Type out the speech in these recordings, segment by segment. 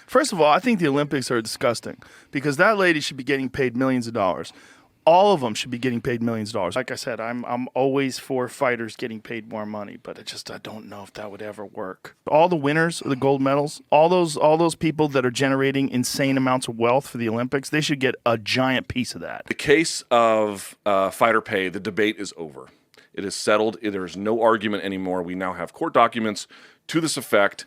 First of all, I think the Olympics are disgusting because that lady should be getting paid millions of dollars. All of them should be getting paid millions of dollars. Like I said, I'm always for fighters getting paid more money, but I don't know if that would ever work. All the winners of the gold medals, all those people that are generating insane amounts of wealth for the Olympics, they should get a giant piece of that. The case of fighter pay, the debate is over. It is settled. There is no argument anymore. We now have court documents to this effect.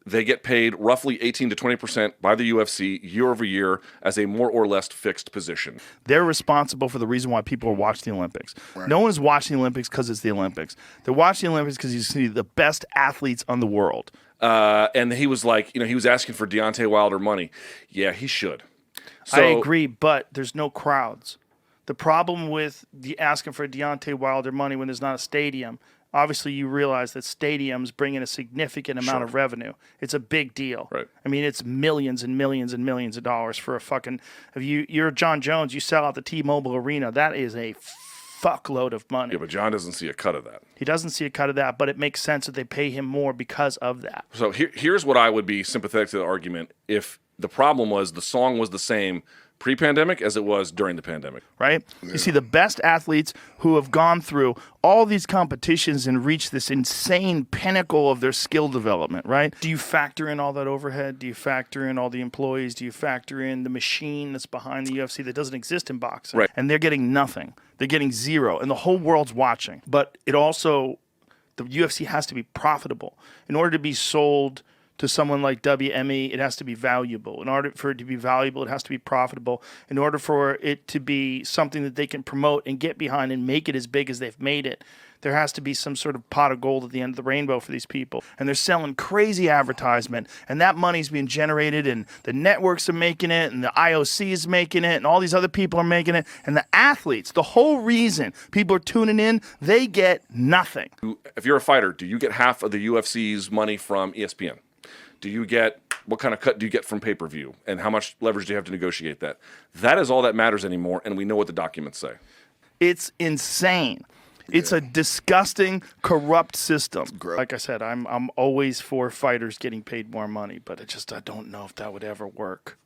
They get paid roughly 18 to 20% by the UFC year over year as a more or less fixed position. They're responsible for the reason why people are watching the Olympics. Right. No one is watching the Olympics because it's the Olympics. They're watching the Olympics because you see the best athletes on the world. And he was like, he was asking for Deontay Wilder money. Yeah, he should. I agree, but there's no crowds. The problem with asking for Deontay Wilder money when there's not a stadium, obviously you realize that stadiums bring in a significant amount of revenue. It's a big deal. Right. I mean, it's millions and millions and millions of dollars for a fucking... If you're John Jones, you sell out the T-Mobile Arena, that is a fuckload of money. Yeah, but John doesn't see a cut of that. He doesn't see a cut of that, but it makes sense that they pay him more because of that. So here's what I would be sympathetic to the argument if the problem was the song was the same pre-pandemic as it was during the pandemic. Right? Yeah. You see the best athletes who have gone through all these competitions and reached this insane pinnacle of their skill development, right? Do you factor in all that overhead? Do you factor in all the employees? Do you factor in the machine that's behind the UFC that doesn't exist in boxing? Right. And they're getting nothing. They're getting zero. And the whole world's watching. But it also, the UFC has to be profitable. In order to be sold to someone like WME, it has to be valuable. In order for it to be valuable, it has to be profitable. In order for it to be something that they can promote and get behind and make it as big as they've made it, there has to be some sort of pot of gold at the end of the rainbow for these people. And they're selling crazy advertisement, and that money's being generated, and the networks are making it, and the IOC is making it, and all these other people are making it, and the athletes, the whole reason people are tuning in, they get nothing. If you're a fighter, do you get half of the UFC's money from ESPN? Do you get, what kind of cut do you get from pay-per-view? And how much leverage do you have to negotiate that? That is all that matters anymore, and we know what the documents say. It's insane. It's a disgusting, corrupt system. Like I said, I'm always for fighters getting paid more money, but I don't know if that would ever work.